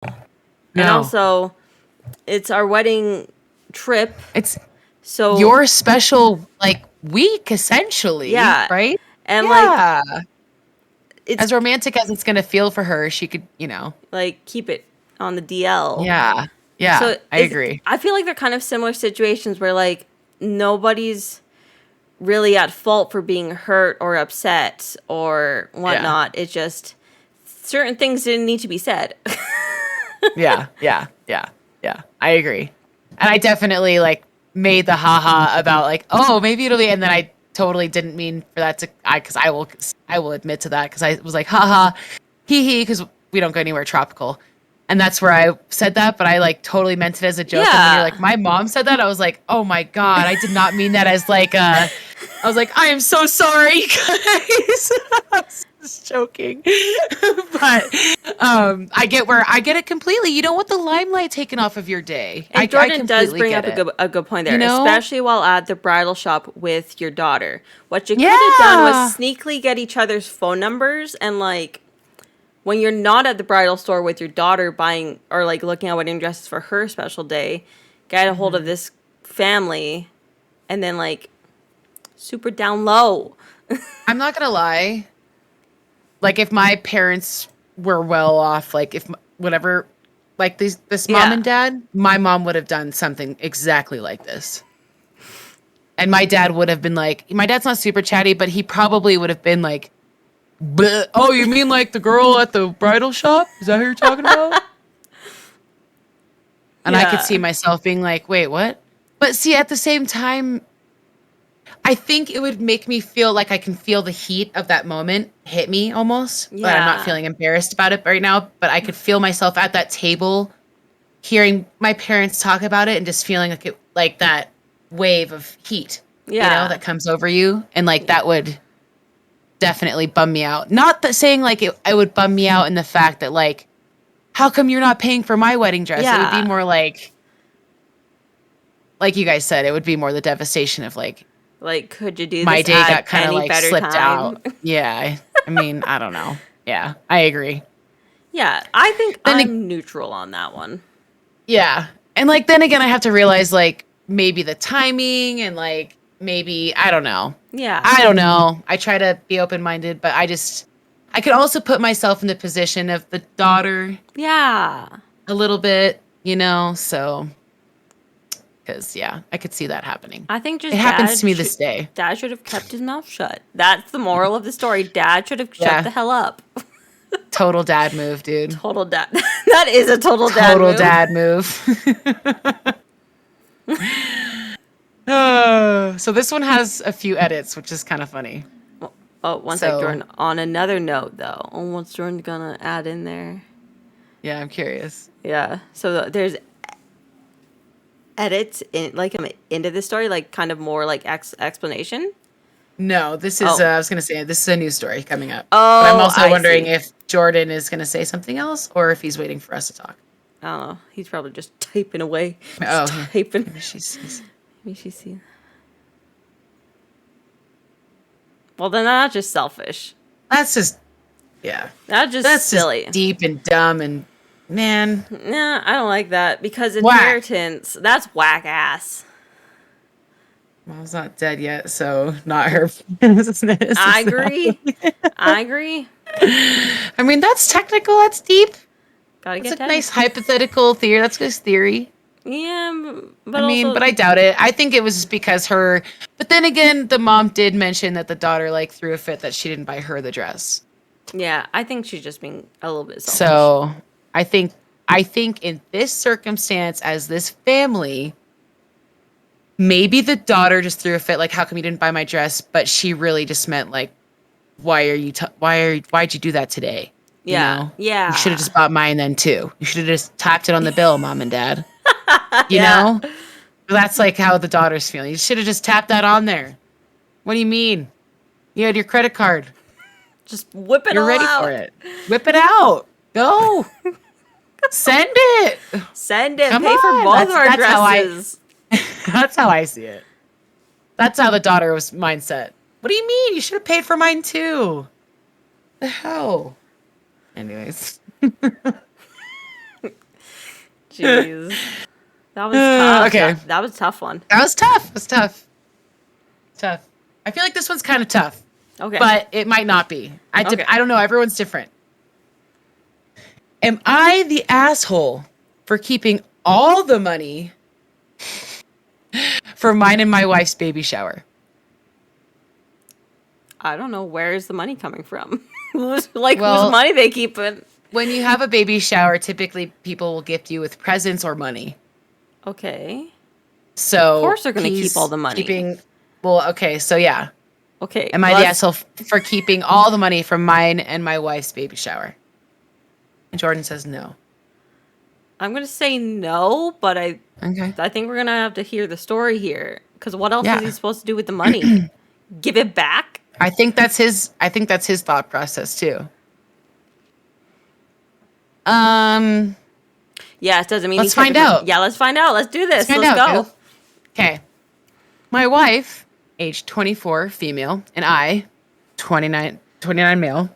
And No. also, it's our wedding trip. It's So your special like week essentially, yeah. right? And Yeah. it's As romantic as it's gonna feel for her, she could, like keep it on the DL. Yeah. Yeah, So I agree. I feel like they're kind of similar situations where like nobody's really at fault for being hurt or upset or whatnot. It's just certain things didn't need to be said. Yeah. I agree. And I definitely like made the haha about like, oh, maybe it'll be, and then I totally didn't mean for that because I will admit to that because I was like, haha, hee hee, because we don't go anywhere tropical. And that's where I said that, but I like totally meant it as a joke. And then you're like, my mom said that. I was like, oh my God, I did not mean that as like I was like, I am so sorry, guys. I was just joking. But I get it completely. You don't want the limelight taken off of your day. And Jordan does bring get up a good point there, especially while at the bridal shop with your daughter. What you could have done was sneakily get each other's phone numbers and like, when you're not at the bridal store with your daughter buying or like looking at wedding dresses for her special day, get a hold of this family and then like super down low. I'm not going to lie. Like if my parents were well off, like if whatever, like this mom and dad, my mom would have done something exactly like this. And my dad would have been like, my dad's not super chatty, but he probably would have been like, oh, you mean like the girl at the bridal shop? Is that who you're talking about? And I could see myself being like, wait, what? But see, at the same time, I think it would make me feel like I can feel the heat of that moment hit me almost. Yeah. But I'm not feeling embarrassed about it right now. But I could feel myself at that table, hearing my parents talk about it and just feeling like like that wave of heat, that comes over you. And like that would definitely bum me out. Not that saying like it would bum me out in the fact that like, how come you're not paying for my wedding dress? Yeah. It would be more like you guys said, it would be more the devastation of like could you do my this day at got kind of any like better slipped time? out. Yeah. I mean, I don't know. Yeah, I agree. Yeah, I think I'm neutral on that one. Yeah. And like then again I have to realize like maybe the timing and like maybe, I don't know. Yeah. I don't know. I try to be open-minded, but I could also put myself in the position of the daughter. Yeah. A little bit, so, because, I could see that happening. I think just it happens to me this day. Dad should have kept his mouth shut. That's the moral of the story. Dad should have shut the hell up. Total dad move, dude. Total dad. That is a total dad move. Total dad move. So this one has a few edits, which is kind of funny. Oh, one sec, Jordan. On another note, though, what's Jordan gonna add in there? Yeah, I'm curious. Yeah, so there's edits into the story, like kind of more like explanation. No, this is. I was gonna say this is a new story coming up. Oh, but I'm also wondering if Jordan is gonna say something else, or if he's waiting for us to talk. I don't know. He's probably just typing away. Typing. Maybe she sees. Well, then that's just selfish. That's just, That's silly. Just deep and dumb and, man. Nah, I don't like that because inheritance, that's whack ass. Mom's not dead yet, so not her business. I agree. I mean, that's technical. That's deep. That's a nice hypothetical theory. That's just theory. Yeah, but but I doubt it. I think it was just because but then again, the mom did mention that the daughter like threw a fit that she didn't buy her the dress. Yeah, I think she's just being a little bit selfish. So I think in this circumstance, as this family, maybe the daughter just threw a fit, like, how come you didn't buy my dress? But she really just meant like, why'd you do that today? Yeah. Yeah. You should have just bought mine then too. You should have just tapped it on the bill, Mom and Dad. You know? That's like how the daughter's feeling. You should have just tapped that on there. What do you mean? You had your credit card. Just whip it You're ready out. for it. Whip it out. Go. Send it. Come Pay for both our dresses. That's how I see it. That's how the daughter was mindset. What do you mean? You should have paid for mine too. The hell? Anyways. jeez. That was tough. Okay. That was a tough one. That was tough. It was tough. Tough. I feel like this one's kind of tough. Okay. But it might not be. I don't know. Everyone's different. Am I the asshole for keeping all the money for mine and my wife's baby shower? I don't know. Where's the money coming from? Whose money they keep in? When you have a baby shower, typically people will gift you with presents or money. Okay. So of course they're going to keep all the money. Okay, so yeah. Okay. Am I the asshole for keeping all the money from mine and my wife's baby shower? And Jordan says no. I'm going to say no, but I think we're going to have to hear the story here. Because what else is he supposed to do with the money? Give it back? I think that's his thought process too. Yeah, it doesn't mean let's find out. Yeah, let's find out. Let's do this. Let's go. Okay. My wife, age 24, female, and I, 29 male,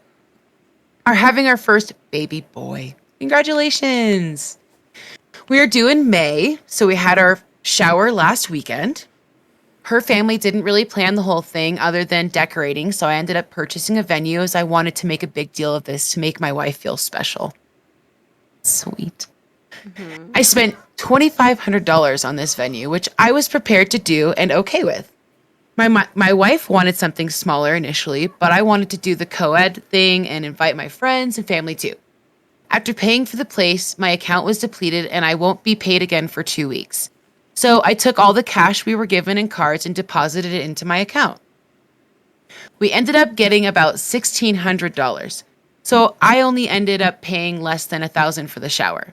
are having our first baby boy. Congratulations. We are due in May, so we had our shower last weekend. Her family didn't really plan the whole thing other than decorating, so I ended up purchasing a venue as I wanted to make a big deal of this to make my wife feel special. Sweet. Mm-hmm. I spent $2,500 on this venue, which I was prepared to do and okay with. My wife wanted something smaller initially, but I wanted to do the co-ed thing and invite my friends and family too. After paying for the place, my account was depleted and I won't be paid again for 2 weeks. So I took all the cash we were given and cards and deposited it into my account. We ended up getting about $1,600. So I only ended up paying less than $1,000 for the shower.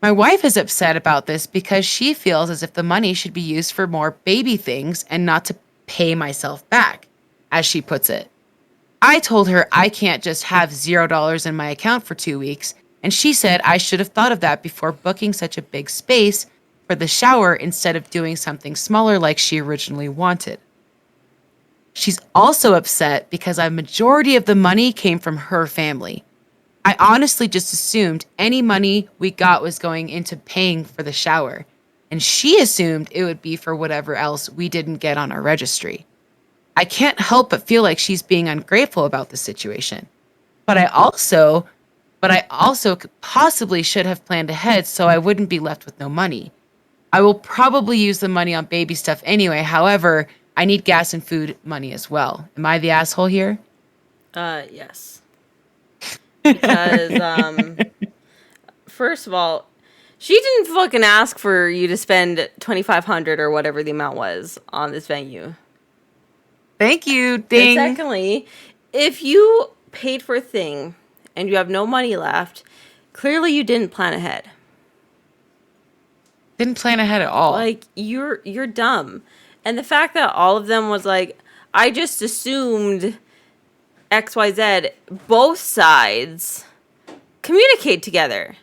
My wife is upset about this because she feels as if the money should be used for more baby things and not to pay myself back, as she puts it. I told her I can't just have $0 in my account for 2 weeks, and she said I should have thought of that before booking such a big space for the shower instead of doing something smaller like she originally wanted. She's also upset because a majority of the money came from her family. I honestly just assumed any money we got was going into paying for the shower, and she assumed it would be for whatever else we didn't get on our registry. I can't help but feel like she's being ungrateful about the situation. But I also possibly should have planned ahead so I wouldn't be left with no money. I will probably use the money on baby stuff anyway. However, I need gas and food money as well. Am I the asshole here? Yes. Because, first of all, she didn't fucking ask for you to spend $2,500 or whatever the amount was on this venue. Thank you. Ding. And secondly, if you paid for a thing and you have no money left, clearly you didn't plan ahead. Didn't plan ahead at all. Like, you're dumb. And the fact that all of them was like, I just assumed XYZ, both sides communicate together.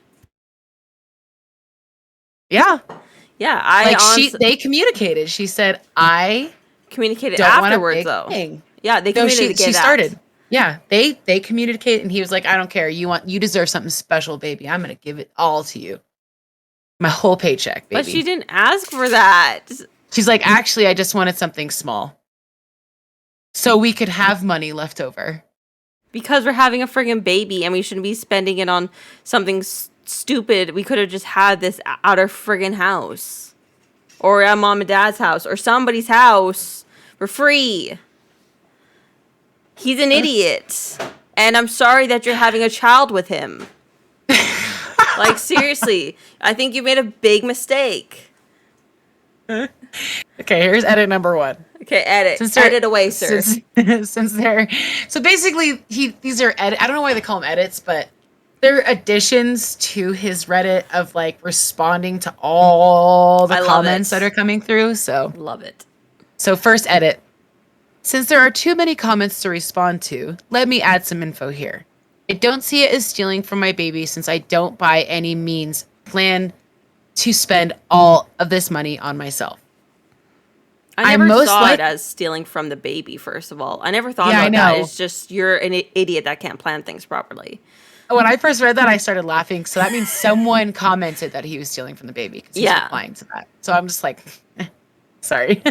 Yeah. Yeah, they communicated. She said, I communicated afterwards though. Thing. Yeah, they communicated. She started. Yeah, they communicated, and he was like, I don't care. You deserve something special, baby. I'm gonna give it all to you. My whole paycheck, baby. But she didn't ask for that. She's like, actually, I just wanted something small. So we could have money left over. Because we're having a friggin' baby and we shouldn't be spending it on something stupid. We could have just had this at our friggin' house. Or at mom and dad's house. Or somebody's house. For free. He's an idiot. And I'm sorry that you're having a child with him. Like, seriously. I think you made a big mistake. Okay, here's edit number 1. Okay, edit away, sir. Since they're so basically these are I don't know why they call them edits, but they're additions to his Reddit of like responding to all the comments that are coming through. So love it. So first edit. Since there are too many comments to respond to, let me add some info here. I don't see it as stealing from my baby since I don't by any means plan to spend all of this money on myself. I never saw it as stealing from the baby, first of all. I never thought about that. It's just you're an idiot that can't plan things properly. when I first read that, I started laughing. So that means someone commented that he was stealing from the baby because he's replying to that. So I'm just like, sorry.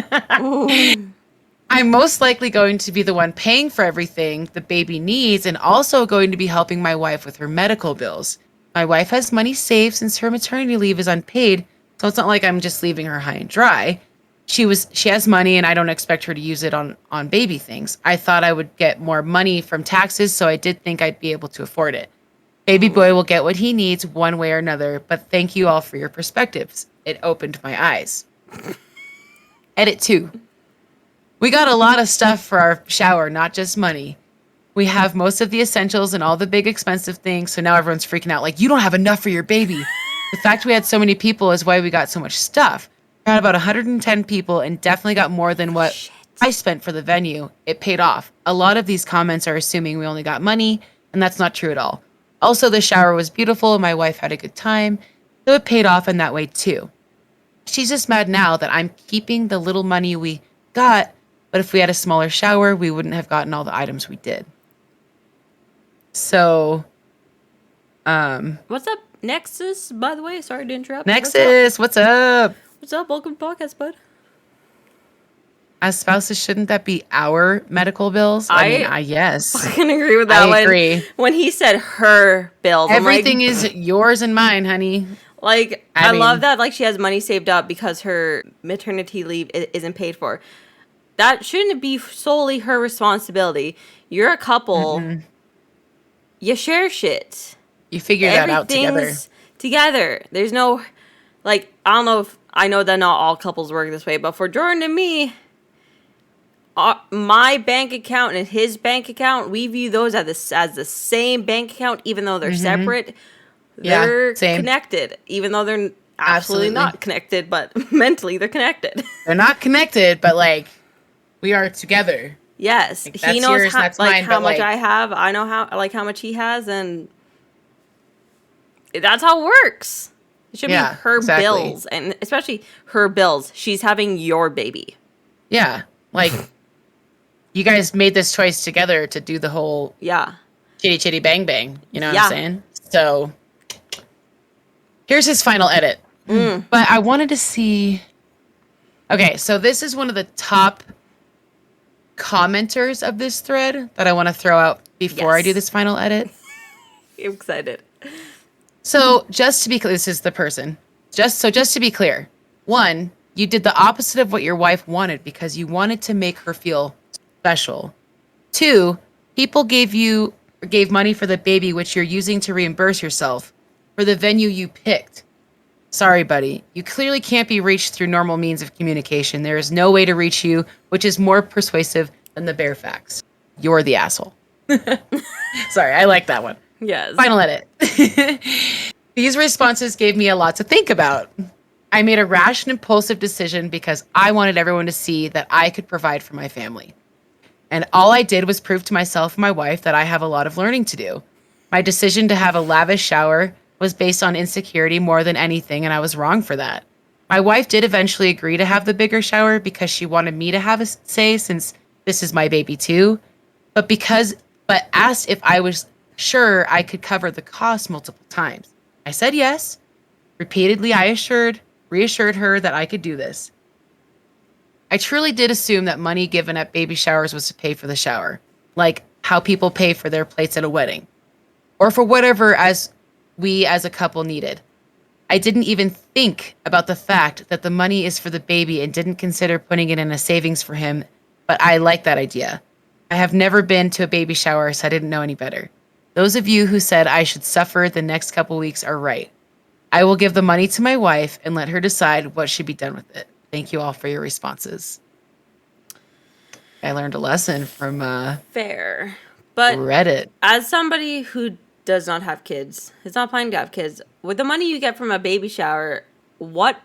I'm most likely going to be the one paying for everything the baby needs and also going to be helping my wife with her medical bills. My wife has money saved since her maternity leave is unpaid, so it's not like I'm just leaving her high and dry. She has money and I don't expect her to use it on baby things. I thought I would get more money from taxes, so I did think I'd be able to afford it. Baby boy will get what he needs one way or another, but thank you all for your perspectives. It opened my eyes. Edit 2. We got a lot of stuff for our shower, not just money. We have most of the essentials and all the big expensive things, so now everyone's freaking out like, you don't have enough for your baby. The fact we had so many people is why we got so much stuff. We had about 110 people and definitely got more than what I spent for the venue. It paid off. A lot of these comments are assuming we only got money, and that's not true at all. Also, the shower was beautiful and my wife had a good time, so it paid off in that way too. She's just mad now that I'm keeping the little money we got, but if we had a smaller shower, we wouldn't have gotten all the items we did. So, what's up, Nexus, by the way? Sorry to interrupt. Nexus, what's up? What's up? Welcome to the podcast, bud. As spouses, shouldn't that be our medical bills? I mean, yes. I can agree with that. I agree. When he said her bills, everything is yours and mine, honey. Like, I love that. Like, she has money saved up because her maternity leave isn't paid for. That shouldn't be solely her responsibility. You're a couple. Mm-hmm. You share shit. You figure that out together. There's no, like, I know that not all couples work this way, but for Jordan and me, my bank account and his bank account, we view those as the same bank account, even though they're separate. They're connected, even though they're absolutely not connected, but mentally they're connected. They're not connected, but like, we are together. Yes, like, he knows yours, how much I have. I know how much he has, and that's how it works. It should be her bills, and especially her bills. She's having your baby. Yeah, like you guys made this choice together to do the whole chitty chitty bang bang. You know what I'm saying? So here's his final edit. But I wanted to see. Okay, so this is one of the top commenters of this thread that I want to throw out before I do this final edit. I'm excited. So just to be clear, this is the person. Just to be clear, 1, you did the opposite of what your wife wanted because you wanted to make her feel special. 2, people gave money for the baby, which you're using to reimburse yourself for the venue you picked. Sorry, buddy. You clearly can't be reached through normal means of communication. There is no way to reach you, which is more persuasive than the bare facts. You're the asshole. Sorry, I like that one. Yes. Final edit. These responses gave me a lot to think about. I made a rash and impulsive decision because I wanted everyone to see that I could provide for my family. And all I did was prove to myself and my wife that I have a lot of learning to do. My decision to have a lavish shower was based on insecurity more than anything, and I was wrong for that. My wife did eventually agree to have the bigger shower because she wanted me to have a say since this is my baby too, but asked if I was sure I could cover the cost multiple times. I said yes. Repeatedly, I reassured her that I could do this. I truly did assume that money given at baby showers was to pay for the shower, like how people pay for their plates at a wedding, or for whatever we as a couple needed. I didn't even think about the fact that the money is for the baby and didn't consider putting it in a savings for him, but I like that idea. I have never been to a baby shower, so I didn't know any better. Those of you who said I should suffer the next couple weeks are right. I will give the money to my wife and let her decide what should be done with it. Thank you all for your responses. I learned a lesson from fair, but Reddit. As somebody who does not have kids, is not planning to have kids, with the money you get from a baby shower, what,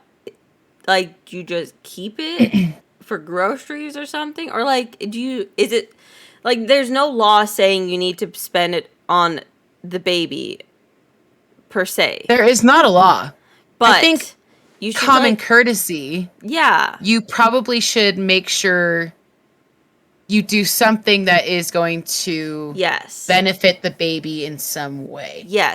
like, do you just keep it for groceries or something? Or, like, is it, like, there's no law saying you need to spend it on the baby, per se. There is not a law. But I think you should, common courtesy. Yeah. You probably should make sure you do something that is going to Yes. benefit the baby in some way. Yes.